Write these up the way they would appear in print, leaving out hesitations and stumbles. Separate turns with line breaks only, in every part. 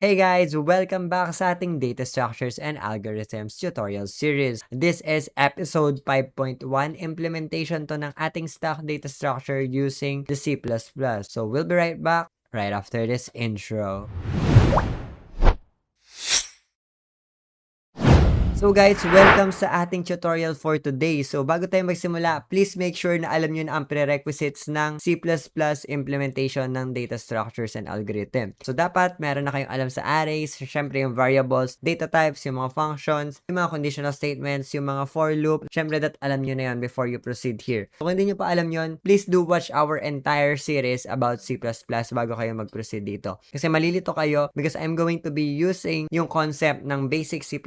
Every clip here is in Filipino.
Hey guys! Welcome back sa ating Data Structures and Algorithms tutorial series. This is episode 5.1, implementation to ng ating stock data structure using the C++. So we'll be right back right after this intro. So guys, welcome sa ating tutorial for today. So bago tayo magsimula, please make sure na alam nyo na ang prerequisites ng C++ implementation ng data structures and algorithm. So dapat meron na kayong alam sa arrays, syempre yung variables, data types, yung mga functions, yung mga conditional statements, yung mga for loop. Syempre that alam nyo na yan before you proceed here. So kung hindi nyo pa alam yon, please do watch our entire series about C++ bago kayo mag-proceed dito. Kasi malilito kayo because I'm going to be using yung concept ng basic C++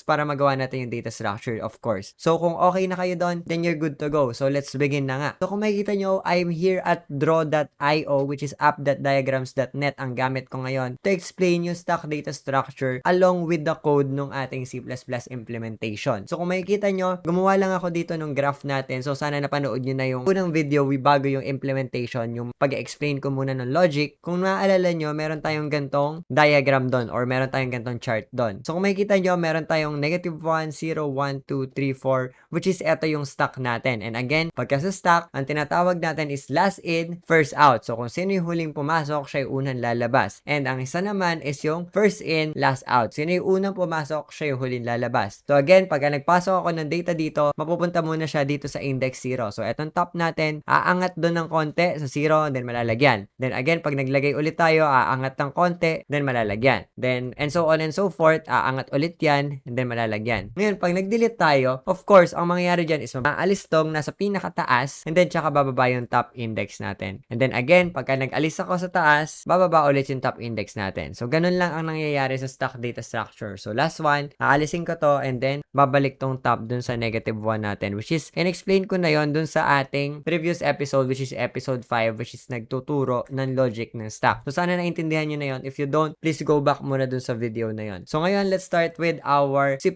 para magawa natin yung data structure, of course. So, kung okay na kayo doon, then you're good to go. So, let's begin na nga. So, kung makikita nyo, I'm here at draw.io, which is app.diagrams.net ang gamit ko ngayon to explain yung stock data structure along with the code ng ating C++ implementation. So, kung makikita nyo, gumawa lang ako dito ng graph natin. So, sana napanood nyo na yung unang video bago yung implementation, yung pag-explain ko muna ng logic. Kung naaalala nyo, meron tayong gantong diagram doon or meron tayong gantong chart doon. So, kung makikita nyo, meron tayong -1, 0, 1, 2, 3, 4, which is eto yung stock natin. And again, pagka sa stock, ang tinatawag natin is last in, first out. So, kung sino yung huling pumasok, siya yung unang lalabas. And ang isa naman is yung first in, last out. Sino yung unang pumasok, siya yung huling lalabas. So, again, pagka nagpasok ako ng data dito, mapupunta muna siya dito sa index 0. So, etong top natin, aangat doon ng konti sa 0, then malalagyan. Then, again, pag naglagay ulit tayo, aangat ng konti, then malalagyan. Then, and so on and so forth, aangat ulit yan, and then malalagyan. Ngayon, pag nag-delete tayo, of course, ang mangyayari dyan is maalis tong nasa pinakataas, and then tsaka bababa yung top index natin. And then again, pagka nag-alis ako sa taas, bababa ulit yung top index natin. So, ganun lang ang nangyayari sa stock data structure. So, last one, aalisin ko to, and then babalik tong top dun sa -1 natin, which is, in-explain ko na yon dun sa ating previous episode, which is episode 5, which is nagtuturo ng logic ng stock. So, sana naintindihan nyo na yon. If you don't, please go back muna dun sa video na yon. So, ngayon, let's start with our C++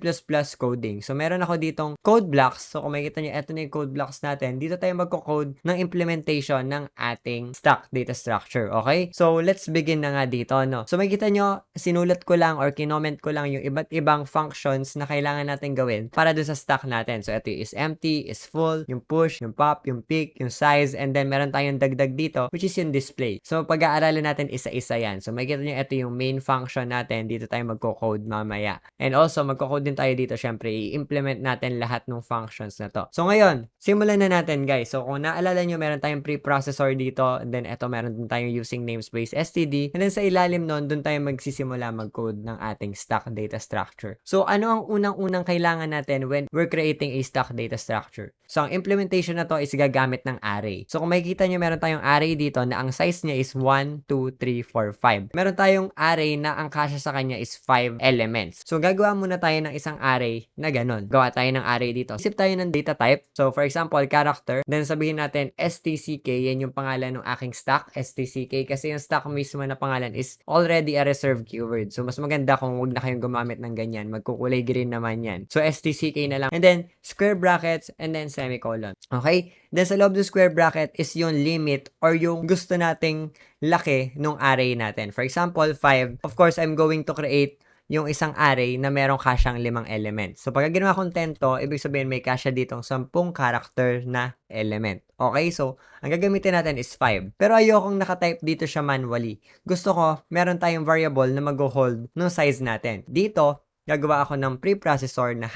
coding. So, meron ako ditong code blocks. So, kung makikita nyo, eto na yung code blocks natin. Dito tayo magko-code ng implementation ng ating stock data structure. Okay? So, let's begin na nga dito, no? So, makikita nyo, sinulat ko lang or kinoment ko lang yung iba't ibang functions na kailangan natin gawin para dun sa stock natin. So, ito is empty, is full, yung push, yung pop, yung pick, yung size, and then meron tayong dagdag dito, which is yung display. So, pag-aaralan natin isa-isa yan. So, makikita nyo, ito yung main function natin. Dito tayo magko-code mamaya. And also, magko-code din tayo dito. Syempre, i-implement natin lahat ng functions na to. So, ngayon, simulan na natin, guys. So, kung naalala nyo, meron tayong preprocessor dito. And then, ito, meron din tayong using namespace std. And then, sa ilalim nun, dun tayo magsisimula mag-code ng ating stock data structure. So, ano ang unang-unang kailangan natin when we're creating a stock data structure? So, ang implementation na to is gagamit ng array. So, kung makikita nyo, meron tayong array dito na ang size niya is 1, 2, 3, 4, 5. Meron tayong array na ang kasya sa kanya is 5 elements. So, gagawa muna tayo ng isang array na ganun. Gawa tayo ng array dito. Isip tayo ng data type. So, for example, character. Then, sabihin natin stck. Yan yung pangalan ng aking stock, stck. Kasi yung stock mismo na pangalan is already a reserved keyword. So, mas maganda kung huwag na kayong gumamit ng ganyan. Magkukulay green naman yan. So, stck na lang. And then, square brackets, and then semicolon. Okay? Then, sa loob ng square bracket is yung limit or yung gusto nating laki nung array natin. For example, 5. Of course, I'm going to create yung isang array na merong kasyang 5 elements. So, pag ginawa kong 10 to, ibig sabihin may kasya ditong 10 character na element. Okay? So, ang gagamitin natin is 5. Pero ayokong nakatype dito siya manually. Gusto ko, meron tayong variable na mag-hold ng size natin. Dito, gagawa ako ng preprocessor na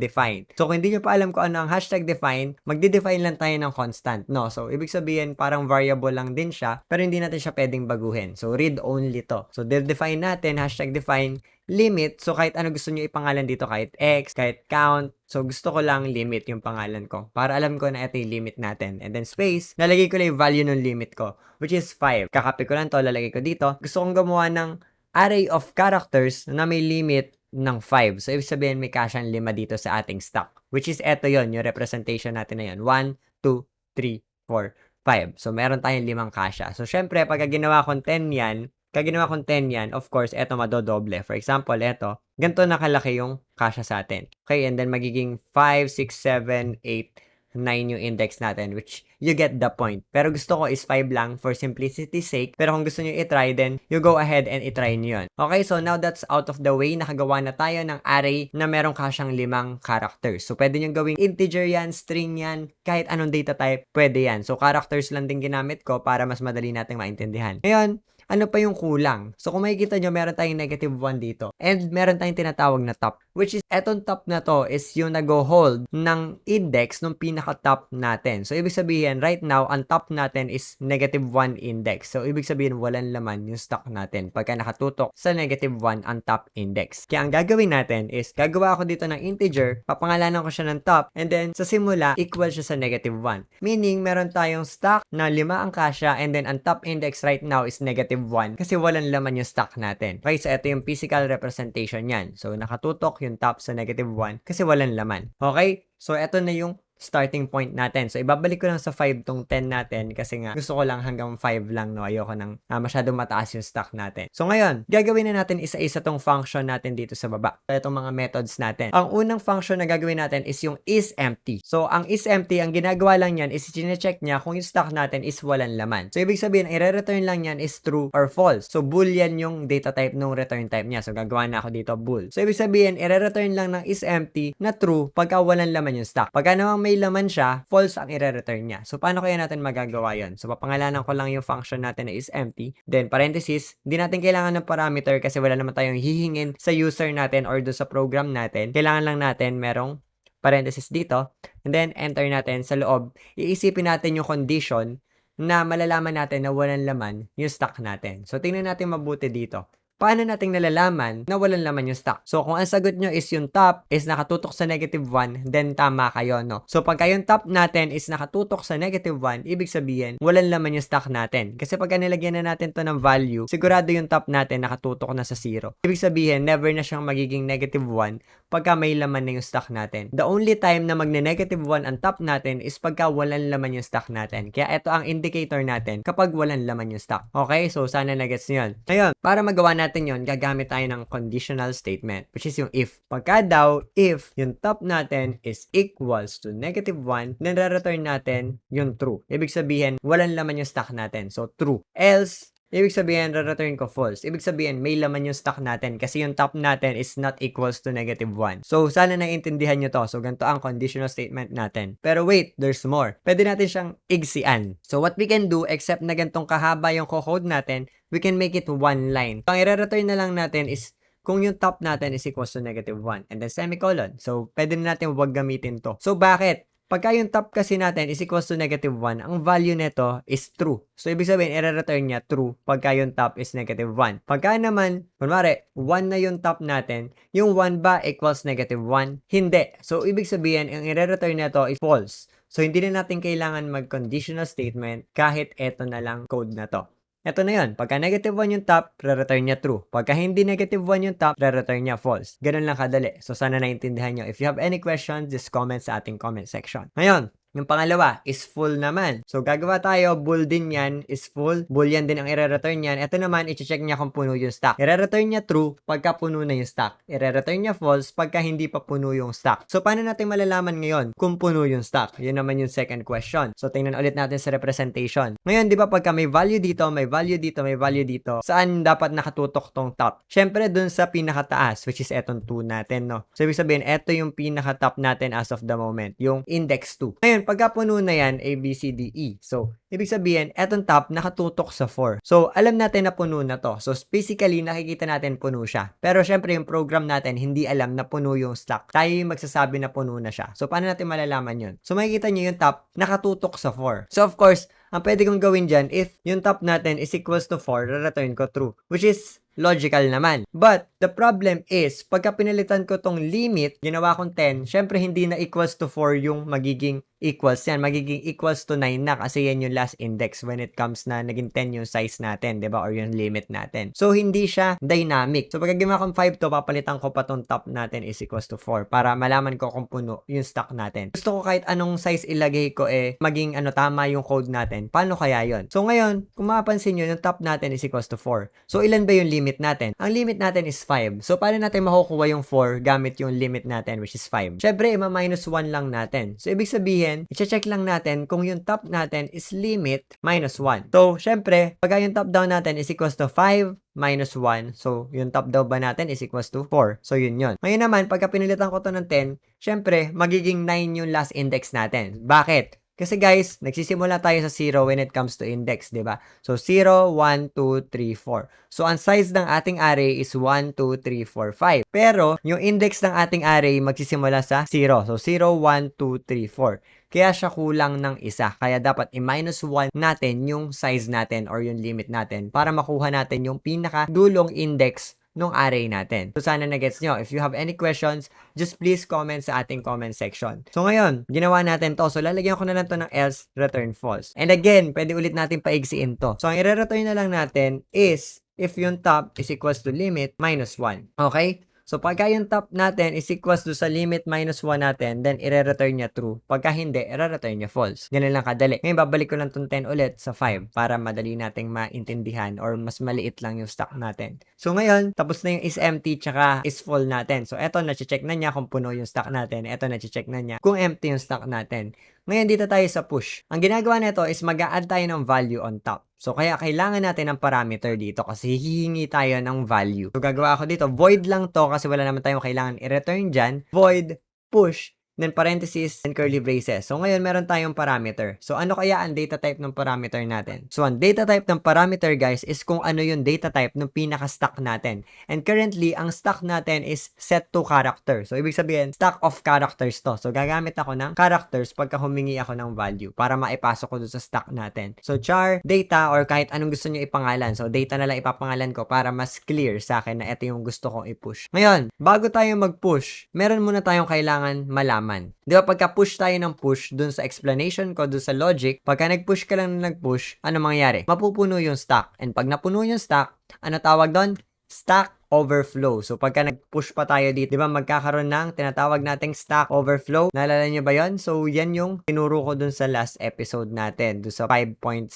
#define. So, kung hindi nyo pa alam kung ano ang #define, magde-define lang tayo ng constant, no? So, ibig sabihin, parang variable lang din siya, pero hindi natin siya pwedeng baguhin. So, read only to. So, define natin, #define, limit. So, kahit ano gusto nyo ipangalan dito, kahit x, kahit count. So, gusto ko lang limit yung pangalan ko. Para alam ko na ito yung limit natin. And then space, lalagay ko lang yung value ng limit ko, which is 5. Kakapit ko lang to, lalagay ko dito. Gusto kong gumawa ng array of characters na may limit ng 5. So, ibig sabihin may kasyang 5 dito sa ating stock. Which is eto yon yung representation natin na yun. 1, 2, 3, 4, 5. So, meron tayong 5 kasya. So, syempre, pag ginawa kong 10 yan, of course, eto madodoble. For example, eto, ganito nakalaki yung kasya sa atin. Okay, and then magiging 5, 6, 7, 8, 9 yung index natin, which you get the point. Pero gusto ko is 5 lang for simplicity's sake. Pero kung gusto nyo i-try, then you go ahead and i-try nyo yun. Okay, so now that's out of the way. Nakagawa na tayo ng array na meron kasyang 5 characters. So pwede nyo gawing integer yan, string yan, kahit anong data type, pwede yan. So characters lang din ginamit ko para mas madali nating maintindihan. Ngayon, ano pa yung kulang? So kung makikita nyo, meron tayong -1 dito. And meron tayong tinatawag na top. Which is, etong top na to is yung nag-hold ng index ng pinaka-top natin. So ibig sabihin, right now, ang top natin is -1 index. So ibig sabihin, walang laman yung stock natin pagka nakatutok sa -1 ang top index. Kaya ang gagawin natin is, gagawa ako dito ng integer, papangalanan ko siya ng top, and then sa simula, equal siya sa -1. Meaning, meron tayong stock na 5 ang kasya, and then ang top index right now is -1 kasi walang laman yung stock natin. Okay, so ito yung physical representation yan. So nakatutok yung top sa -1 kasi walang laman. Okay, so ito na yung starting point natin. So, ibabalik ko lang sa 5 tong 10 natin kasi nga gusto ko lang hanggang 5 lang, no? Ayoko nang masyadong mataas yung stock natin. So, ngayon, gagawin na natin isa-isa tong function natin dito sa baba. So, itong mga methods natin. Ang unang function na gagawin natin is yung isEmpty. So, ang isEmpty, ang ginagawa lang yan is i-check niya kung yung stock natin is walang laman. So, ibig sabihin, i-return lang yan is true or false. So, boolean yung data type nung return type niya. So, gagawa na ako dito bool. So, ibig sabihin, i-return lang ng isEmpty na true pagka walang laman yung stock. Pagka namang may laman siya, false ang i-return niya. So, paano kaya natin magagawa yon? So, papangalanan ko lang yung function natin na is empty. Then, parenthesis, hindi natin kailangan ng parameter kasi wala naman tayong hihingin sa user natin or do sa program natin. Kailangan lang natin merong parenthesis dito. And then, enter natin sa loob. Iisipin natin yung condition na malalaman natin na walang laman yung stock natin. So, tingnan natin mabuti dito. Paano nating nalalaman na walang laman yung stock? So, kung ang sagot nyo is yung top is nakatutok sa -1, then tama kayo, no? So, pagka yung top natin is nakatutok sa -1, ibig sabihin, walang laman yung stock natin. Kasi pagka nilagyan na natin to ng value, sigurado yung top natin nakatutok na sa 0. Ibig sabihin, never na siyang magiging -1 pagka may laman na yung stock natin. The only time na magne-1 ang top natin is pagka walang laman yung stock natin. Kaya ito ang indicator natin kapag walang laman yung stock. Okay? So, sana na-gets nyo yun. Ngayon, para magawa natin yon, gagamit tayo ng conditional statement, which is yung if. Pagka daw, if yung top natin is equals to -1, then re-return natin yung true. Ibig sabihin, walang laman yung stock natin. So, true. Else, ibig sabihin, re-return ko false. Ibig sabihin, may laman yung stock natin kasi yung top natin is not equals to -1. So, sana naiintindihan nyo to. So, ganito ang conditional statement natin. Pero wait, there's more. Pwede natin siyang igsian. So, what we can do, except na ganitong kahaba yung code natin, we can make it one line. So, ang i-return na lang natin is kung yung top natin is equals to -1 and then semicolon. So, pwede na natin wag gamitin to. So, bakit? Pagka yung top kasi natin is equals to -1, ang value nito is true. So, ibig sabihin, i-return niya true pagka yung top is -1. Pagka naman, kunwari, 1 na yung top natin, yung 1 ba equals -1? Hindi. So, ibig sabihin, ang i-return nito is false. So, hindi na natin kailangan mag-conditional statement kahit eto na lang code na to. Ito na yun. Pagka -1 yung top, re-return niya true. Pagka hindi -1 yung top, re-return niya false. Ganun lang kadali. So, sana naintindihan nyo. If you have any questions, just comment sa ating comment section. Ngayon, yung pangalawa is full naman. So, gagawa tayo, bool din yan is full. Boolean din ang i-return yan. Ito naman, i-check niya kung puno yung stock. I-return niya true pagka puno na yung stock. I-return niya false pagka hindi pa puno yung stock. So, paano natin malalaman ngayon kung puno yung stock? Yun naman yung second question. So, tingnan ulit natin sa representation. Ngayon, di ba pagka may value dito, may value dito, may value dito, saan dapat nakatutok tong top? Syempre, dun sa pinakataas, which is etong 2 natin, no? So, ibig sabihin, eto yung pinaka-top natin as of the moment, yung index 2. Ngayon, pagka puno na yan, A, B, C, D, E. So, ibig sabihin, etong top nakatutok sa 4. So, alam natin na puno na to. So, basically, nakikita natin puno siya. Pero, syempre, yung program natin, hindi alam na puno yung stock. Tayo yung magsasabi na puno na siya. So, paano natin malalaman yun? So, makikita nyo yung top nakatutok sa 4. So, of course, ang pwede kong gawin dyan, if yung top natin is equals to 4, re-return ko true. Which is logical naman. But, the problem is, pagka pinalitan ko tong limit, ginawa kong 10, syempre hindi na equals to 4 yung magiging equals yan. Magiging equals to 9 na kasi yan yung last index when it comes na naging 10 yung size natin, diba? Or yung limit natin. So, hindi siya dynamic. So, pagka ginawa kong 5 to, papalitan ko pa tong top natin is equals to 4 para malaman ko kung puno yung stock natin. Gusto ko kahit anong size ilagay ko maging tama yung code natin. Paano kaya yon? So, ngayon, kung mapapansin nyo, yung top natin is equals to 4. So, ilan ba yung limit natin? Ang limit natin is 5. So, paano natin makukuha yung 4 gamit yung limit natin, which is 5? Syempre, ima-minus 1 lang natin. So, ibig sabihin, i-check lang natin kung yung top natin is limit minus 1. So, syempre, pag yung top down natin is equals to 5 minus 1. So, yung top down ba natin is equals to 4. So, yun yun. Ngayon naman, pagka pinilitan ko to ng 10, syempre, magiging 9 yung last index natin. Bakit? Kasi guys, nagsisimula tayo sa 0 when it comes to index, di ba? So, 0, 1, 2, 3, 4. So, ang size ng ating array is 1, 2, 3, 4, 5. Pero, yung index ng ating array magsisimula sa 0. So, 0, 1, 2, 3, 4. Kaya siya kulang ng isa. Kaya dapat i-minus 1 natin yung size natin or yung limit natin para makuha natin yung pinaka-dulong index nung array natin. So, sana na-gets nyo. If you have any questions, just please comment sa ating comment section. So, ngayon, ginawa natin to. So, lalagyan ko na lang to ng else, return false. And again, pwede ulit natin paigsiin to. So, ang i-return na lang natin is if yung top is equals to limit minus 1. Okay? So, pagka yung top natin is equals to sa limit minus 1 natin, then i-return niya true. Pagka hindi, i-return niya false. Ganun lang kadali. Ngayon, babalik ko lang itong 10 ulit sa 5 para madali nating maintindihan or mas maliit lang yung stock natin. So, ngayon, tapos na yung is empty tsaka is full natin. So, eto, na-check na niya kung puno yung stock natin. Eto, na-check na niya kung empty yung stock natin. Ngayon, dito tayo sa push. Ang ginagawa nito is mag-a-add tayo ng value on top. So, kaya kailangan natin ng parameter dito kasi hihingi tayo ng value. So, gagawa ako dito. Void lang to kasi wala naman tayong kailangan i-return dyan. Void, push, then parenthesis, and curly braces. So, ngayon meron tayong parameter. So, ano kaya ang data type ng parameter natin? So, ang data type ng parameter, guys, is kung ano yung data type ng pinaka-stack natin. And currently, ang stack natin is set to character. So, ibig sabihin, stack of characters to. So, gagamit ako ng characters pagka humingi ako ng value para maipasok ko doon sa stack natin. So, char, data, or kahit anong gusto nyo ipangalan. So, data na lang ipapangalan ko para mas clear sa akin na ito yung gusto kong i-push. Ngayon, bago tayo mag-push, meron muna tayong kailangan malaman. Di ba, pagka push tayo ng push dun sa explanation ko, dun sa logic, pagka nag-push ka lang na nag-push, ano mangyayari? Mapupuno yung stack. And pag napuno yung stack, ano tawag doon? Stack overflow. So, pagka nag-push pa tayo dito, di ba, magkakaroon ng tinatawag nating stack overflow. Naalala nyo ba yon? So, yan yung tinuro ko dun sa last episode natin, dun sa 5.0,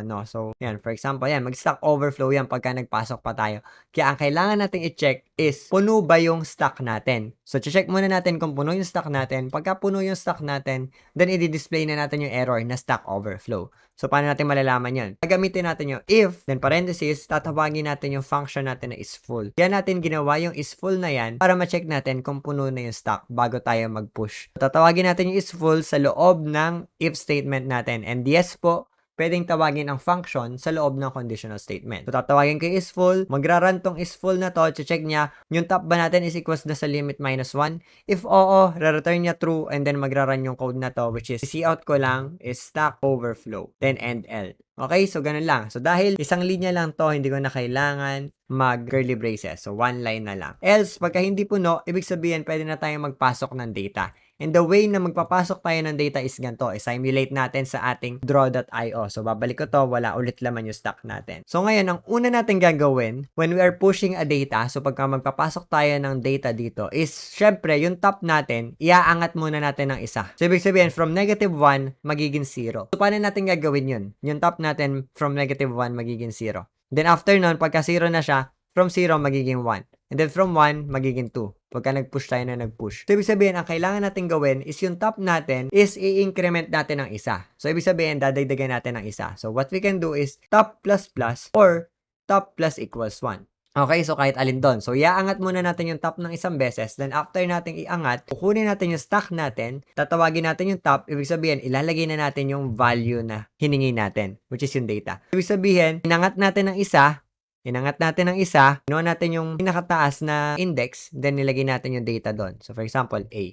no? So, yan, for example, yan, mag-stack overflow yan pagka nagpasok pa tayo. Kaya, ang kailangan nating i-check is, puno ba yung stack natin? So, check muna natin kung puno yung stack natin. Pagka puno yung stack natin, then i-display na natin yung error na stack overflow. So, paano natin malalaman yan? Gagamitin natin yung if, then parenthesis, tatawagin natin yung function natin na is full. Kaya natin ginawa yung is full na yan para ma-check natin kung puno na yung stack bago tayo mag-push. Tatawagin natin yung is full sa loob ng if statement natin. And yes po, pwedeng tawagin ang function sa loob ng conditional statement. So, tatawagin ko is full, magra-run tong is full na to, check niya, yung top ba natin is equals na sa limit minus 1? If oo, re-return niya true, and then magra-run yung code na to, which is, cout ko lang is stack overflow, then end L. Okay, so ganun lang. So, dahil isang linya lang to, hindi ko na kailangan mag-curly braces. So, one line na lang. Else, pagka hindi puno, ibig sabihin, pwede na tayong magpasok ng data. And the way na magpapasok tayo ng data is ganito. I-simulate natin sa ating draw.io. So, babalik ko to, wala ulit laman yung stock natin. So, ngayon, ang una natin gagawin when we are pushing a data, so pagka magpapasok tayo ng data dito, is, syempre, yung top natin, iaangat muna natin ng isa. So, ibig sabihin, from negative 1, magiging 0. So, paano natin gagawin yun? Yung top natin, from negative 1, magiging 0. Then, after nun, pagka 0 na siya, from 0, magiging 1. And then, from 1, magiging 2. Pagka nag-push tayo na nag-push. So, ibig sabihin, ang kailangan natin gawin is yung top natin is i-increment natin ng isa. So, ibig sabihin, dadagdagan natin ng isa. So, what we can do is top plus plus or top plus equals 1. Okay, so kahit alin doon. So, iaangat muna natin yung top ng isang beses. Then, after nating iangat, kukunin natin yung stack natin, tatawagin natin yung top. Ibig sabihin, ilalagay na natin yung value na hiningi natin, which is yung data. Ibig sabihin, inangat natin ng isa, kinuha natin yung pinakataas na index, then nilagay natin yung data doon. So, for example, A.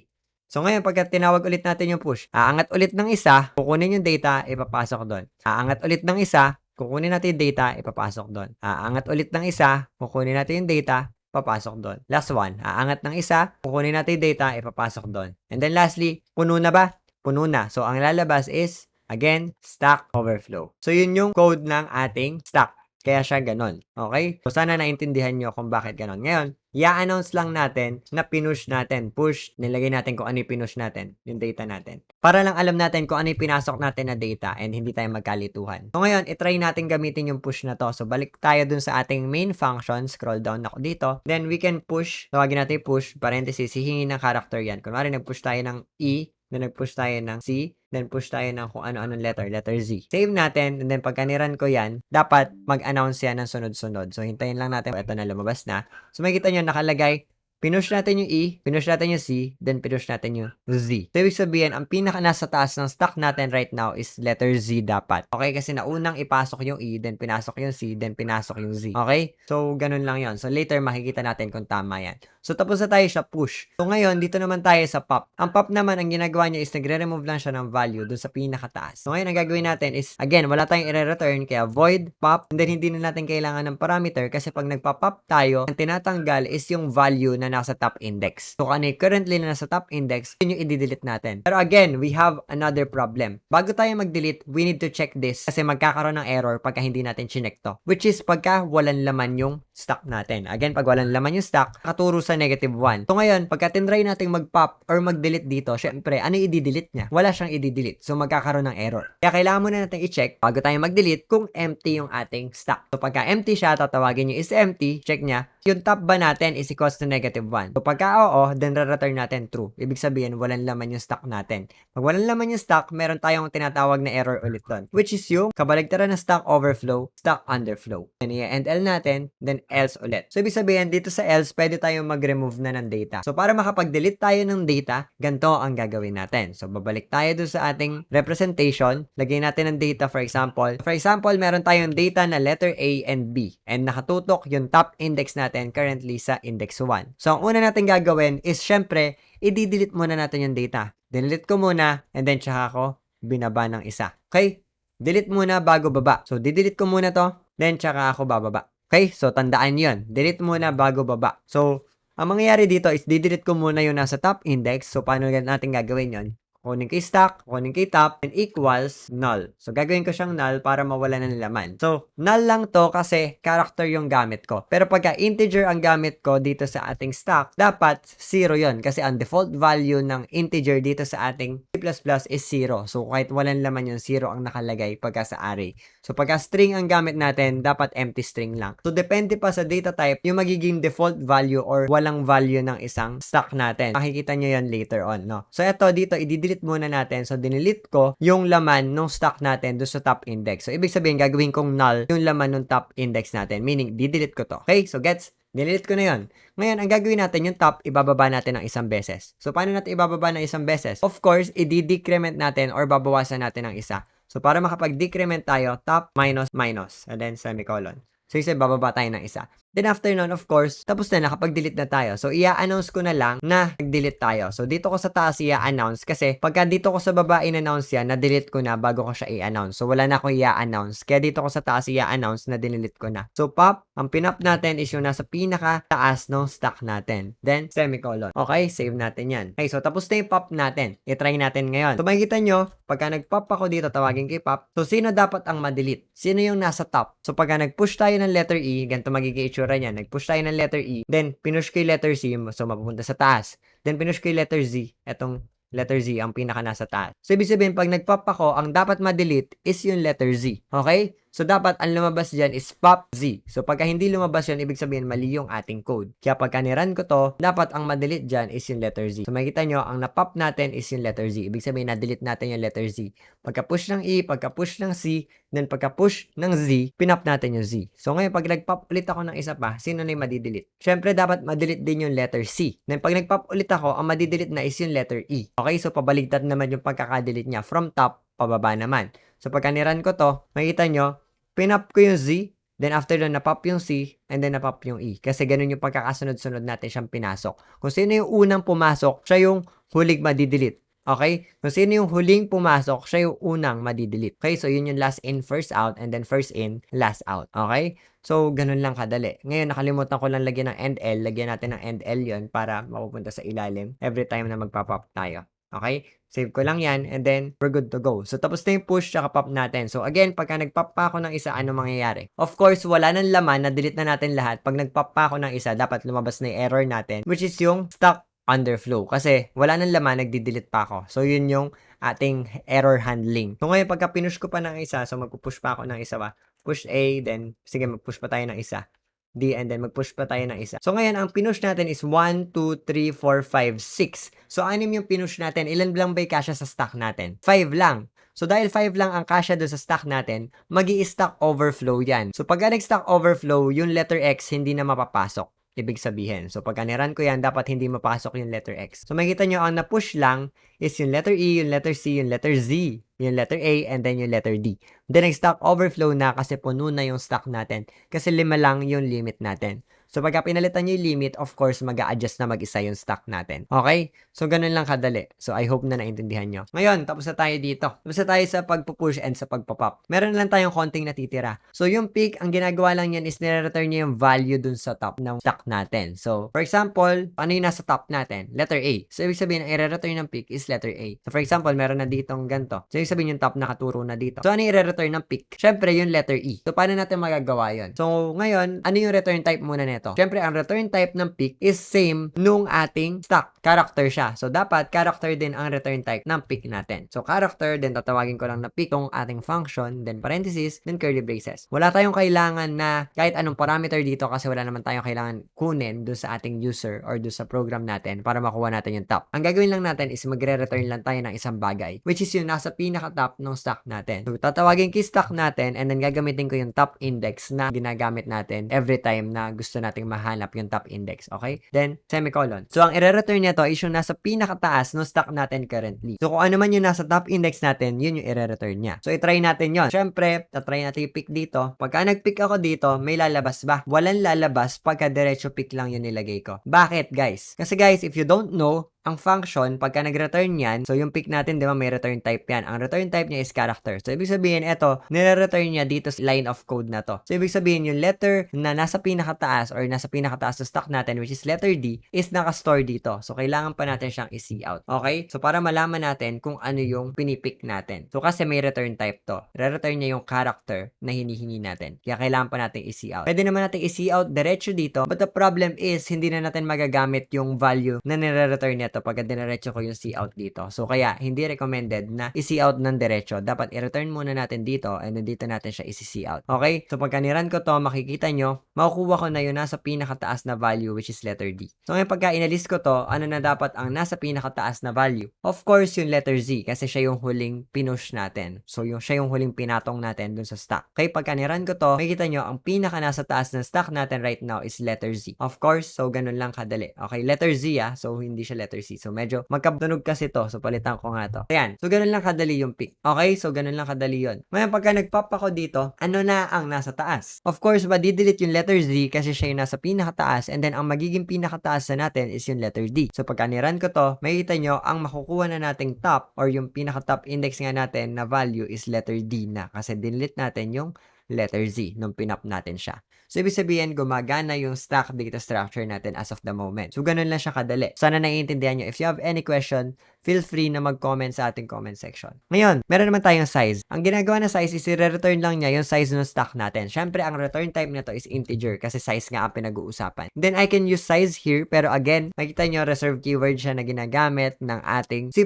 So, ngayon, pagka tinawag ulit natin yung push, aangat ulit ng isa, kukunin yung data, ipapasok doon. Aangat ulit ng isa, kukunin natin yung data, ipapasok doon. Aangat ulit ng isa, kukunin natin yung data, papasok doon. Last one, aangat ng isa, kukunin natin yung data, ipapasok doon. And then lastly, puno na ba? Puno na. So, ang lalabas is, again, stack overflow. So, yun yung code ng ating stack. Kaya siya ganon. Okay? So, sana naintindihan nyo kung bakit ganon. Ngayon, i-announce lang natin na pinush natin. Push, nilagay natin kung ano yung pinush natin, yung data natin. Para lang alam natin kung ano yung pinasok natin na data and hindi tayo magkalituhan. So ngayon, itry natin gamitin yung push na to. So balik tayo dun sa ating main function. Scroll down ako dito. Then we can push. Tawagin natin push. Parenthesis, hihingi ng character yan. Kunwari, nag-push tayo ng E. Then nag-push tayo ng C, then push tayo ng kung ano-anong letter Z. Save natin, and then pagka niran ko yan, dapat mag-announce yan ng sunod-sunod. So, hintayin lang natin, ito na lumabas na. So, makikita nyo, nakalagay, pinush natin yung E, pinush natin yung C, then pinush natin yung Z. So, ibig sabihin, ang pinaka nasa taas ng stack natin right now is letter Z dapat. Okay? Kasi naunang ipasok yung E, then pinasok yung C, then pinasok yung Z. Okay? So, ganun lang yon. So, later makikita natin kung tama yan. So, tapos na tayo sa push. So, ngayon, dito naman tayo sa pop. Ang pop naman, ang ginagawa niya is nagre-remove lang siya ng value dun sa pinakataas. So, ngayon, ang gagawin natin is, again, wala tayong i-return, kaya void pop, and then hindi na natin kailangan ng parameter kasi pag nagpa-pop tayo, ang tinatanggal is yung value na nasa top index. So, ano currently na nasa top index, yun yung i-delete natin. Pero again, we have another problem. Bago tayo mag-delete, we need to check this kasi magkakaroon ng error pagka hindi natin chinek to. Which is pagka walang laman yung stock natin. Again, pag walang laman yung stock, katuro sa -1. So ngayon, pagka tinry natin mag-pop or mag-delete dito, syempre, ano i-delete niya? Wala siyang i-delete. So magkakaroon ng error. Kaya kailangan muna natin i-check bago tayo mag-delete kung empty yung ating stock. So pagka empty siya, tatawagin nyo is empty, check niya, yung top ba natin is equals to -1. So pagka oo, then re-return natin true. Ibig sabihin, walang laman yung stock natin. Pag walang laman yung stock, meron tayong tinatawag na error ulit doon. Which is yung kabaligtaran ng stock overflow, stock underflow. Then i-end L natin, then else ulit. So ibig sabihin, dito sa else, pwede tayong mag-remove na ng data. So para makapag-delete tayo ng data, ganito ang gagawin natin. So babalik tayo doon sa ating representation, lagay natin ng data for example. For example, meron tayong data na letter A and B. And nakatutok yung top index natin currently sa index 1. So ang una natin gagawin is syempre, i-delete muna natin yung data. Delete ko muna, and then tsaka ako binaba ng isa. Okay? Delete muna bago baba. So didelete ko muna to, then tsaka ako bababa. Okay? So tandaan yon. Delete muna bago baba. So ang mangyayari dito is didelete ko muna yung nasa top index. So paano natin gagawin yon? Kunin kay stack, kunin kay top, and equals null. So, gagawin ko siyang null para mawala ng laman. So, null lang to kasi character yung gamit ko. Pero pagka integer ang gamit ko dito sa ating stack, dapat 0 yon. Kasi ang default value ng integer dito sa ating C++ is 0. So, kahit walang laman yung 0 ang nakalagay pagka sa array. So, pagka string ang gamit natin, dapat empty string lang. So, depende pa sa data type yung magiging default value or walang value ng isang stack natin. Makikita nyo yan later on, no? So, eto dito, i-delete muna natin. So, dinelete ko yung laman ng stock natin doon sa top index. So, ibig sabihin, gagawin kong null yung laman ng top index natin. Meaning, di-delete ko to. Okay? So, gets? Dinelete ko na yon. Ngayon, ang gagawin natin, yung top, ibababa natin ng isang beses. So, paano natin ibababa ng isang beses? Of course, i-decrement natin or babawasan natin ng isa. So, para makapag-decrement tayo, top minus minus. And then, semicolon. So, isa, bababa tayo ng isa. Then after nun, of course, tapos na, nakapag-delete na tayo. So, i-announce ko na lang na nag-delete tayo. So, dito ko sa taas i-announce kasi pagka dito ko sa baba in-announce yan, na-delete ko na bago ko siya i-announce. So, wala na akong i-announce. Kaya dito ko sa taas i-announce na dinelete ko na. So, pop, ang pinop natin is yung nasa pinaka-taas ng stack natin. Then, semicolon. Okay, save natin yan. Okay, so tapos na yung pop natin. I-try natin ngayon. So, makikita nyo, pagka nag-pop ako dito, tawagin kay pop. So, sino dapat ang ma-delete? Sino yung nasa top? So, pagka nag-push tayo ng letter E, ganito magiging itsura niya. Nag-push tayo ng letter E, then pinush ko yung letter C, so mapupunta sa taas. Then pinush ko yung letter Z, etong letter Z ang pinaka nasa taas. So ibig sabihin, pag nag-pop ako, ang dapat ma-delete is yung letter Z. Okay? So dapat ang lumabas dyan is pop Z. So pagka hindi lumabas yun, ibig sabihin mali yung ating code. Kaya pagka niran ko to, dapat ang ma-delete dyan is yung letter Z. So makikita nyo, ang na-pop natin is yung letter Z. Ibig sabihin, na-delete natin yung letter Z. Pagka-push ng E, pagka-push ng C, then pagka-push ng Z, pinop natin yung Z. So ngayon, pag nag-pop ulit ako ng isa pa, sino na yung madi-delete? Syempre, dapat ma-delete din yung letter C. Then pag nag-pop ulit ako, ang madi-delete na is yung letter E. Okay, so pabaligtad naman yung pagkaka-delete niya. From top, pababa naman. So pagka niran ko to, makikita nyo, pinop ko yung Z, then after doon, napop yung C, and then napop yung E. Kasi ganun yung pagkakasunod-sunod natin siyang pinasok. Kung sino yung unang pumasok, siya yung huling madi-delete. Okay? Kung sino yung huling pumasok, siya yung unang madi-delete. Okay? So, yun yung last in, first out, and then first in, last out. Okay? So, ganun lang kadali. Ngayon, nakalimutan ko lang lagyan ng end L. Lagyan natin ng end L yun para mapupunta sa ilalim every time na magpapop tayo. Okay? Save ko lang yan and then we're good to go. So, tapos na yung push tsaka pop natin. So, again, pagka nag-pop pa ako ng isa, ano mangyayari? Of course, wala nang laman, na-delete na natin lahat. Pag nag-pop pa ako ng isa, dapat lumabas na yung error natin, which is yung stuck underflow. Kasi wala nang laman, nagdi-delete pa ako. So, yun yung ating error handling. So, ngayon, pagka pinush ko pa ng isa, so magpupush pa ako ng isa ba? Push A, then, sige, magpush pa tayo ng isa. D, and then mag-push pa tayo ng isa. So, ngayon, ang pinush natin is 1, 2, 3, 4, 5, 6. So, 6 yung pinush natin. Ilan lang ba yung kasya sa stack natin? 5 lang. So, dahil 5 lang ang kasya doon sa stack natin, magi-stack overflow yan. So, pag nag-stack overflow, yung letter X hindi na mapapasok. Ibig sabihin. So, pag aniran ko yan, dapat hindi mapasok yung letter X. So, makikita nyo, ang na-push lang is yung letter E, yung letter C, yung letter Z, yung letter A, and then yung letter D. Then, nag-stack overflow na kasi puno na yung stack natin. Kasi 5 lang yung limit natin. So, pagka pinalitan nyo yung limit, of course, mag-a-adjust na mag-isa yung stack natin. Okay? So, ganun lang kadali. So, I hope na naintindihan nyo. Ngayon, tapos na tayo dito. Tapos na tayo sa pagpupush and sa pagpapop. Meron lang tayong konting natitira. So, yung pick, ang ginagawa lang yan is nire-return nyo yung value dun sa top ng stack natin. So, for example, ano yung nasa top natin? Letter A. So, ibig sabihin, ang i-return ng pick is letter A. So, for example, meron na ditong ganito. So, ibig sabihin yung top nakaturo na dito. So, ano yung i-return ng pick? Syempre, yung letter E. So, paano natin magagawa yun? So, ngayon, ano yung return type muna nito? Syempre, ang return type ng pick is same nung ating stack. Character siya. So, dapat character din ang return type ng pick natin. So, character, then tatawagin ko lang na pick tong ating function, then parenthesis, then curly braces. Wala tayong kailangan na kahit anong parameter dito kasi wala naman tayong kailangan kunin doon sa ating user or doon sa program natin para makuha natin yung top. Ang gagawin lang natin is magre-return lang tayo ng isang bagay, which is yung nasa pinaka-top ng stack natin. So, tatawagin ko yung stack natin and then gagamitin ko yung top index na ginagamit natin every time na gusto nating mahanap yung top index. Okay? Then, semicolon. So, ang i-return nito is yung nasa pinakataas ng stack natin currently. So, kung ano man yung nasa top index natin, yun yung i-return niya. So, i-try natin yun. Siyempre, tatry natin yung pick dito. Pagka nag-pick ako dito, may lalabas ba? Walang lalabas pagka diretso pick lang yung nilagay ko. Bakit, guys? Kasi guys, if you don't know, ang function, pagka nag-return yan, so yung pick natin, di ba, may return type yan. Ang return type niya is character. So, ibig sabihin, eto, nire-return niya dito sa line of code na to. So, ibig sabihin, yung letter na nasa pinakataas or nasa pinakataas sa stack natin, which is letter D, is nakastore dito. So, kailangan pa natin siyang i-see out. Okay? So, para malaman natin kung ano yung pinipick natin. So, kasi may return type to. Re-return niya yung character na hinihingi natin. Kaya kailangan pa natin i-see out. Pwede naman natin i-see out diretso dito, but the problem is, hindi na natin magagamit yung value na nire-return niya pagka dinerecho ko yung see out dito. So, kaya, hindi recommended na i-see out ng diretso. Dapat i-return muna natin dito and then dito natin siya i-see out. Okay? So, pagka niran ko to, makikita nyo, makukuha ko na yung nasa pinakataas na value which is letter D. So, ngayon pagka inalis ko to, ano na dapat ang nasa pinakataas na value? Of course, yung letter Z kasi siya yung huling pinush natin. So, siya yung huling pinatong natin dun sa stack. Okay? Pagka niran ko to, makikita nyo, ang pinaka nasa taas ng stack natin right now is letter Z. Of course, so ganun lang kadali. Okay? Letter Z so hindi siya letter C. So, medyo magkatunog kasi to. So, palitan ko nga to. Ayan. So, ganun lang kadali yung pick. Okay? So, ganun lang kadali yun. Ngayon, pagka nag-pop ako dito, ano na ang nasa taas? Of course, madidelete yung letter Z kasi siya yung nasa pinakataas and then ang magiging pinakataas na natin is yung letter D. So, pagka niran ko to, makikita nyo, ang makukuha na nating top or yung pinaka-top index nga natin na value is letter D na kasi dinelete natin yung letter Z nung pinap natin siya. So, ibig sabihin, gumagana yung stack data structure natin as of the moment. So, ganun lang siya kadali. Sana naiintindihan nyo. If you have any question, feel free na mag-comment sa ating comment section. Ngayon, meron naman tayong size. Ang ginagawa na size is i-return lang niya yung size ng stack natin. Syempre, ang return type nito is integer kasi size nga ang pinag-uusapan. Then, I can use size here, pero again, makita nyo, reserve keyword siya na ginagamit ng ating C++,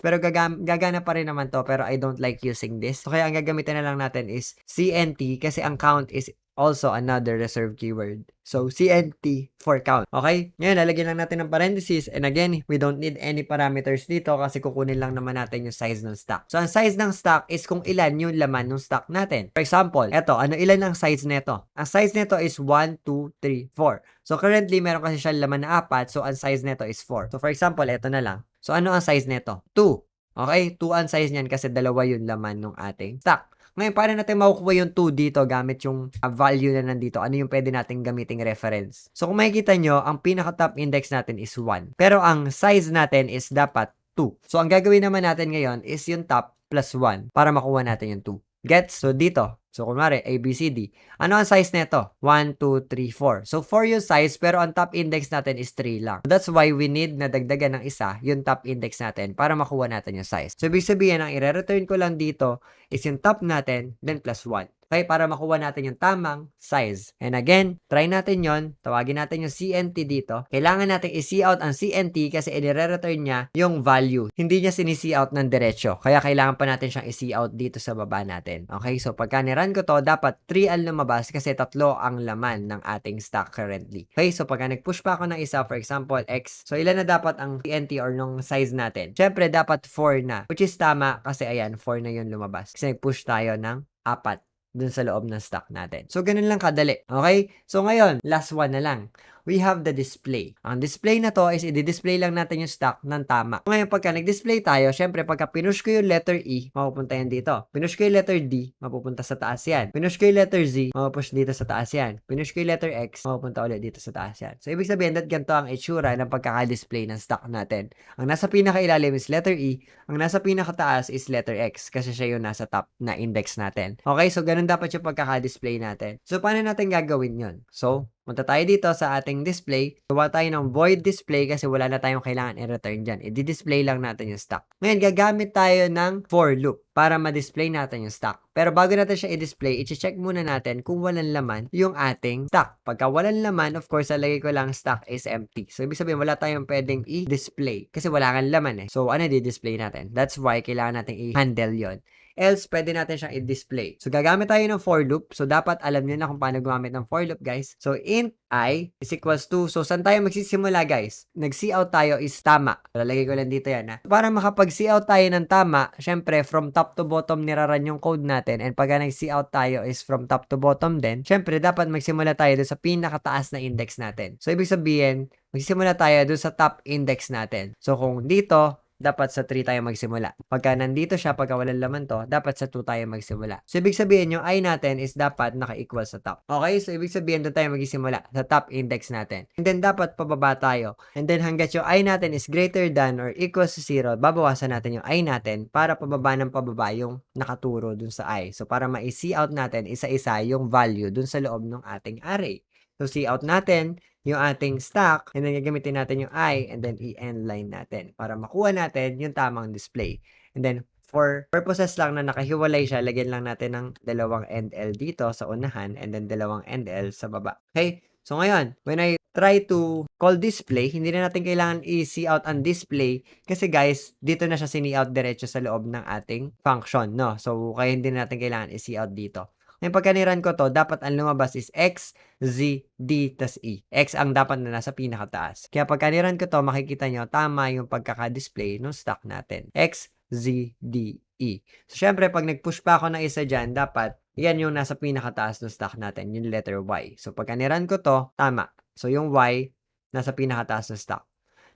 pero gagana pa rin naman to, pero I don't like using this. So, kaya ang gagamitin na lang natin is CNT kasi ang count is also another reserve keyword. So, CNT for count. Okay? Ngayon, lalagyan lang natin ng parentheses. And again, we don't need any parameters dito kasi kukunin lang naman natin yung size ng stack. So, ang size ng stack is kung ilan yung laman ng stack natin. For example, eto, ilan ang size nito? Ang size nito is 1, 2, 3, 4. So, currently, meron kasi siya laman na 4. So, ang size nito is 4. So, for example, eto na lang. So, ano ang size nito? 2. Okay? 2 ang size niyan kasi dalawa yung laman ng ating stack. Ngayon, paano natin makukuha yung 2 dito gamit yung value na nandito? Ano yung pwede natin gamiting reference? So, kung makikita nyo, ang pinaka-top index natin is 1. Pero ang size natin is dapat 2. So, ang gagawin naman natin ngayon is yung top plus 1 para makuha natin yung 2. Gets? So, dito, So, kunwari, A, B, C, D. Ano ang size nito? 1, 2, 3, 4. So, 4 yung size, pero ang top index natin is 3 lang. So, that's why we need na dagdagan ng isa yung top index natin para makuha natin yung size. So, ibig sabihin, ang i-return ko lang dito is yung top natin, then plus 1. Okay, para makuha natin yung tamang size. And again, try natin yon. Tawagin natin yung CNT dito. Kailangan natin i-see out ang CNT kasi i-return niya yung value. Hindi niya sinisi out ng diretsyo. Kaya kailangan pa natin siyang i-see out dito sa baba natin. Okay, so pagka ni-run ko to, dapat 3 ang lumabas kasi 3 ang laman ng ating stack currently. Okay, so pagka nag-push pa ako ng isa, for example, X. So ilan na dapat ang CNT or nung size natin? Syempre, dapat 4 na. Which is tama kasi ayan, 4 na yun lumabas. Kasi nag-push tayo ng 4 dun sa loob ng stock natin. So, ganun lang kadali. Okay? So, ngayon, last one na lang. We have the display. Ang display na to is i-display lang natin yung stock ng tama. Ngayon, pagka nag-display tayo, syempre, pagka pinush ko yung letter E, mapupunta yan dito. Pinush ko yung letter D, mapupunta sa taas yan. Pinush ko yung letter Z, mapupush dito sa taas yan. Pinush ko yung letter X, mapupunta ulit dito sa taas yan. So, ibig sabihin that ganito ang itsura ng pagkaka-display ng stock natin. Ang nasa pinakailalim is letter E, ang nasa pinakataas is letter X kasi siya yung nasa top na index natin. Okay, so ganun dapat yung pagkaka-display natin. So, paano natin gagawin yun? So, punta tayo dito sa ating display. Gawa tayo ng void display kasi wala na tayong kailangan i-return dyan. I-display lang natin yung stock. Ngayon, gagamit tayo ng for loop para ma-display natin yung stock. Pero bago natin siya i-display, i-check muna natin kung walang laman yung ating stock. Pagka walang laman, of course, lalagay ko lang stock is empty. So, ibig sabihin, wala tayong pwedeng i-display kasi wala kang laman eh. So, ano di-display natin? That's why kailangan natin i-handle yon. Else, pwede natin siyang i-display. So, gagamit tayo ng for loop. So, dapat alam niyo na kung paano gumamit ng for loop, guys. So, int I is equals to, so, saan tayo magsisimula, guys? Nag-see out tayo is tama. Lalagay ko lang dito yan, ha? Para makapag-see out tayo ng tama, syempre, from top to bottom niraran yung code natin. And pagka nag-see out tayo is from top to bottom din, syempre, dapat magsimula tayo doon sa pinakataas na index natin. So, ibig sabihin, magsisimula tayo doon sa top index natin. So, kung dito, dapat sa 3 tayo magsimula. Pagka nandito siya, pagka walang laman to, dapat sa 2 tayo magsimula. So, ibig sabihin, yung I natin is dapat naka-equal sa top. Okay? So, ibig sabihin, doon tayo magsimula sa top index natin. And then, dapat pababa tayo. And then, hanggat yung I natin is greater than or equals to 0, babawasan natin yung I natin para pababa ng pababa yung nakaturo dun sa I. So, para ma-see out natin isa-isa yung value dun sa loob ng ating array. So, see out natin yung ating stock, and then gagamitin natin yung I, and then i-end line natin para makuha natin yung tamang display. And then, for purposes lang na nakahiwalay siya, lagyan lang natin ng dalawang end L dito sa unahan, and then dalawang end L sa baba. Okay? So, ngayon, when I try to call display, hindi na natin kailangan i-see out ang display kasi guys, dito na siya sini out diretso sa loob ng ating function, no? So, kaya hindi na natin kailangan i-see out dito. Ngayon, pagka niran ko to, dapat ang lumabas is X, Z, D, tas E. X ang dapat na nasa pinakataas. Kaya pagka niran ko to, makikita nyo, tama yung pagkaka-display ng stock natin. X, Z, D, E. So, syempre, pag nag-push pa ako ng isa dyan, dapat, yan yung nasa pinakataas ng stock natin, yung letter Y. So, pagka niran ko to, tama. So, yung Y, nasa pinakataas ng stock.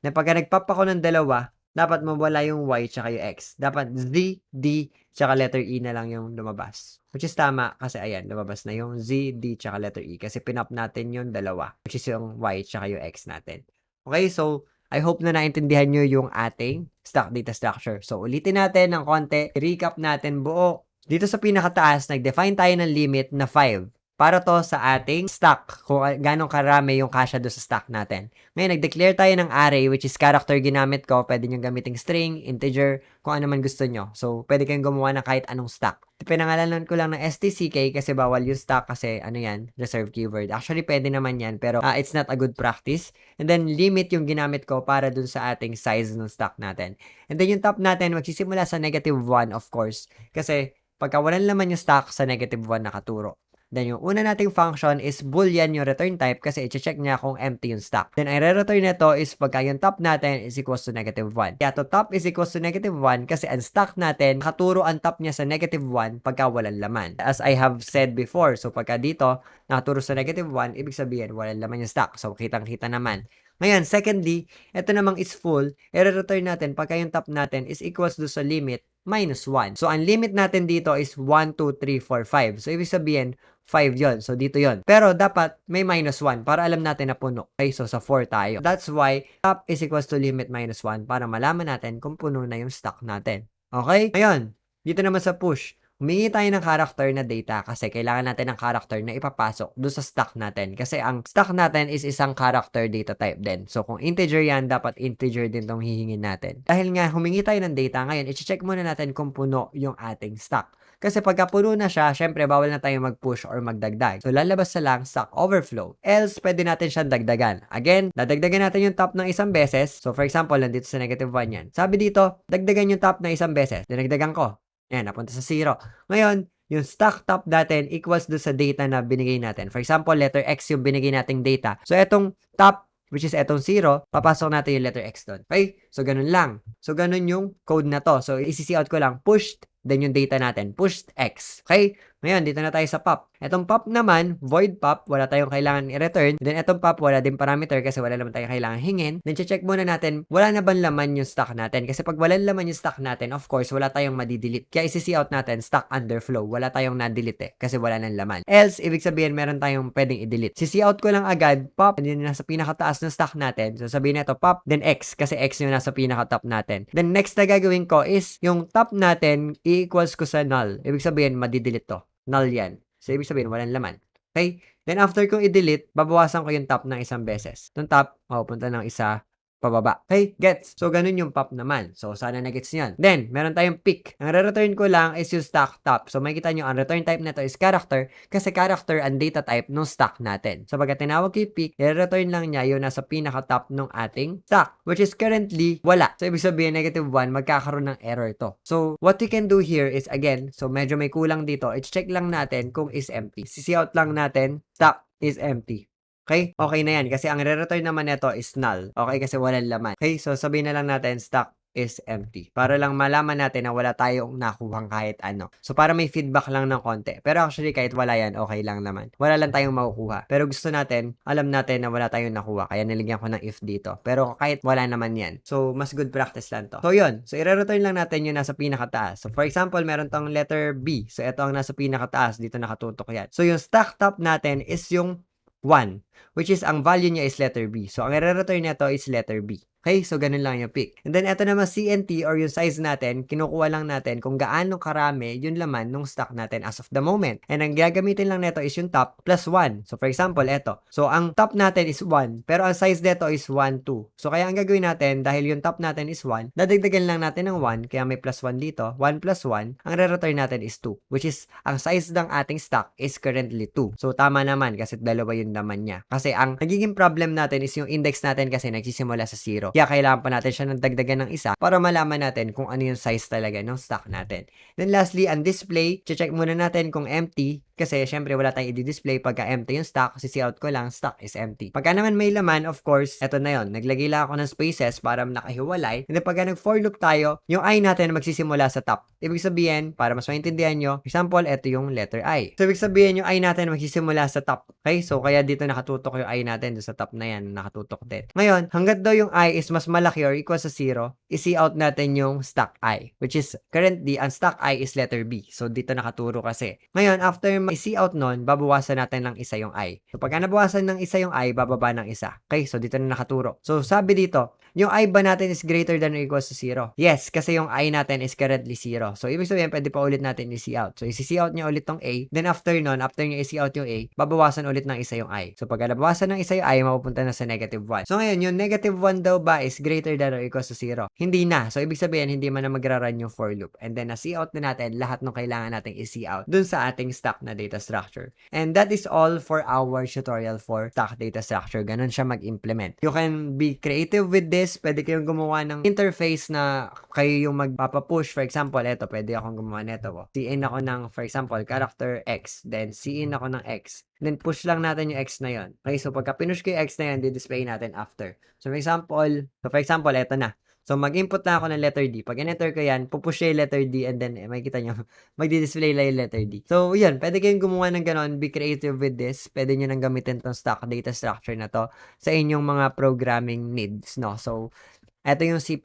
Na pagka nag-pop ako ng dalawa, dapat mawala yung Y tsaka yung X. Dapat Z, D, tsaka letter E na lang yung lumabas. Which is tama kasi ayan, lumabas na yung Z, D, tsaka letter E. Kasi pinap natin yung dalawa. Which is yung Y tsaka yung X natin. Okay, so I hope na naintindihan nyo yung ating stock data structure. So ulitin natin ng konti. Recap natin buo. Dito sa pinakataas, nag-define tayo ng limit na 5. Para to sa ating stock, kung ganong karami yung kasya do sa stock natin. Ngayon, nag-declare tayo ng array, which is character ginamit ko. Pwede nyo gamiting string, integer, kung ano man gusto nyo. So, pwede kayong gumawa ng kahit anong stock. Pinangalanan ko lang ng stck kasi bawal yung stock kasi ano yan, reserve keyword. Actually, pwede naman yan, pero it's not a good practice. And then, limit yung ginamit ko para dun sa ating size ng stock natin. And then, yung top natin, magsisimula sa -1, of course. Kasi, pagka walang laman yung stock, sa -1 nakaturo. Then, yung una nating function is boolean yung return type kasi i-check niya kung empty yung stock. Then, ang re-return nito is pagka yung top natin is equals to -1. Kaya to top is equals to -1 kasi ang stock natin, nakaturo ang top niya sa -1 pagka walang laman. As I have said before, so pagka dito, nakaturo sa -1, ibig sabihin, walang laman yung stock. So, kitang-kita naman. Ngayon, secondly, ito namang is full, i-return natin pagka yung top natin is equals to sa limit -1. So, ang limit natin dito is 1, 2, 3, 4, 5. So, ibig sabihin, 5 yon. So, dito yon. Pero, dapat may -1 para alam natin na puno. Okay, so sa 4 tayo. That's why, top is equals to limit -1 para malaman natin kung puno na yung stock natin. Okay? Ngayon, dito naman sa push. humingi tayo ng character na data kasi kailangan natin ng character na ipapasok doon sa stock natin. Kasi ang stock natin is isang character data type din. So, kung integer yan, dapat integer din tong hihingin natin. Dahil nga, humingi tayo ng data ngayon, i-check muna natin kung puno yung ating stock. Kasi pagka puno na siya, syempre bawal na tayong mag-push or magdagdag. So, lalabas na lang stock overflow. Else, pwede natin siyang dagdagan. Again, dadagdagan natin yung top ng isang beses. So, for example, nandito sa -1 yan. Sabi dito, dagdagan yung top na isang beses. Dinagdagan ko. Ayan, napunta sa 0. Ngayon, yung stock top natin equals do sa data na binigay natin. For example, letter X yung binigay nating data. So, etong top, which is etong 0, papasok natin yung letter X doon. Okay? So, ganun lang. So, ganun yung code na to. So, isi-see out ko lang, pushed, then yung data natin, pushed X. Okay? Ngayon, dito na tayo sa pop. Etong pop naman, void pop, wala tayong kailangan i-return. Then etong pop, wala din parameter kasi wala naman tayong kailangan hingin. Then check muna natin, wala na bang laman yung stock natin? Kasi pag wala laman yung stock natin, of course, wala tayong madidelete. Kaya isi-see out natin, stock underflow. Wala tayong na-delete kasi wala nang laman. Else, ibig sabihin, meron tayong pwedeng i-delete. Si-see out ko lang agad, pop, yun yung nasa pinakataas ng stock natin. So sabihin na ito, pop, then X, kasi X yung nasa pinaka-top natin. Then next na gagawin ko is, yung top natin, i-equals ko sa null. Ibig sabihin, madidelete to. Null yan. So, ibig sabihin, walang laman. Okay? Then, after kong i-delete, babawasan ko yung top ng isang beses. Yung top, pupunta ng isa pababa. Okay? Gets? So, ganun yung pop naman. So, sana na-gets nyo. Then, meron tayong pick. Ang re-return ko lang is yung stock top. So, makikita nyo, ang return type nito is character kasi character ang data type ng stock natin. So, pagka tinawag kay pick, i-return lang niya yung nasa pinaka-top ng ating stock, which is currently wala. So, ibig sabihin, -1, magkakaroon ng error to. So, what we can do here is, again, so medyo may kulang dito, i-check lang natin kung is empty. See out lang natin, stock is empty. Okay? Okay na yan. Kasi ang re-return naman nito is null. Okay? Kasi walang laman. Okay? So, sabihin na lang natin, stock is empty. Para lang malaman natin na wala tayong nakuhang kahit ano. So, para may feedback lang ng konti. Pero actually, kahit wala yan, okay lang naman. Wala lang tayong makukuha. Pero gusto natin, alam natin na wala tayong nakuha. Kaya niligyan ko ng if dito. Pero kahit wala naman yan. So, mas good practice lang to. So, yun. So, i-return lang natin yung nasa pinakataas. So, for example, meron tong letter B. So, ito ang nasa pinakataas. Dito nakatutok yan. So, yung stock top natin is yung 1, which is ang value niya is letter B. So, ang i-return nito is letter B. Okay? So, ganun lang yung pick. And then, ito naman CNT or yung size natin, kinukuha lang natin kung gaano karami yung laman ng stock natin as of the moment. And ang gagamitin lang nito is yung top plus 1. So, for example, ito. So, ang top natin is 1, pero ang size nito is 1, 2. So, kaya ang gagawin natin, dahil yung top natin is 1, dadagdagan lang natin ng 1, kaya may plus 1 dito. 1 plus 1, ang re-return natin is 2, which is, ang size ng ating stock is currently 2. So, tama naman kasi dalawa yung laman niya. Kasi ang nagiging problem natin is yung index natin kasi nagsisimula sa 0. Kaya kailangan pa natin siya ng dagdagan ng isa para malaman natin kung ano yung size talaga ng stock natin. Then lastly, ang display, check muna natin kung empty. Kasi syempre wala tayong i-display pagka empty yung stock. Kasi see out ko lang, stock is empty. Pagka naman may laman, of course, eto na yon. Naglagay lang ako ng spaces para nakahiwalay. And then pagka nag-for loop tayo, yung I natin magsisimula sa top. Ibig sabihin, para mas maintindihan nyo, example, eto yung letter I. So ibig sabihin, yung I natin magsisimula sa top. Okay? So kaya dito nakatutok yung I natin doon sa top na yan, nakatutok din. Ngayon, hanggat daw yung I is mas malaki or equal sa 0, i-see out natin yung stock I, which is currently, ang stock I is letter B. So dito nakaturo kasi. Ngayon, after i-see out nun, babawasan natin ng isa yung I. So pagka nabawasan ng isa yung I, bababa ng isa. Okay? So dito na nakaturo. So sabi dito, yung I ba natin is greater than or equal to 0? Yes, kasi yung I natin is currently 0. So ibig sabihin, pwede pa ulit natin i-see out. So i-see out niya ulit tong A. Then after nun, after niya i-see out yung A, babawasan ulit ng isa yung I. So pagka nabawasan ng isa yung I, mapupunta na sa -1. So ngayon, yung -1 daw ba is greater than or equal to 0? Hindi na. So ibig sabihin, hindi man na magra-run yung for loop. And then na-see out na natin lahat ng kailangan nating i-see out dun sa ating stock na data structure. And that is all for our tutorial for stock data structure. Ganun siya mag-implement. You can be creative with this. Pwede kayong gumawa ng interface na kayo yung magpapapush. For example, eto, pwede akong gumawa neto. CN ako ng, for example, character X. Then CN ako ng X. Then push lang natin yung X na yon. Okay, so pagka pinush ko yung X na yon, di-display natin after. So for example, eto na. So, mag-input na ako ng letter D. Pag in-enter ko yan, pupush yung letter D and then, makikita nyo, magdi-display lang yung letter D. So, yun. Pwede kayong gumawa ng ganon. Be creative with this. Pwede nyo nang gamitin tong stock data structure na to sa inyong mga programming needs, no? So, ito yung C++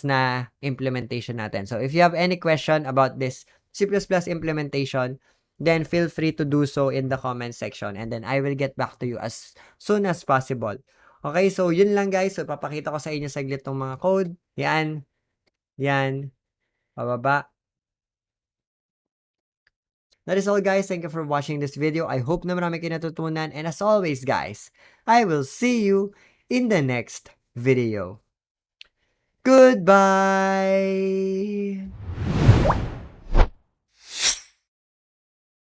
na implementation natin. So, if you have any question about this C++ implementation, then feel free to do so in the comment section and then I will get back to you as soon as possible. Okay, so yun lang guys. So, papakita ko sa inyo saglit tong mga code. Yan. Yan. Pababa. That is all, guys. Thank you for watching this video. I hope na marami kayo natutunan. And as always, guys, I will see you in the next video. Goodbye!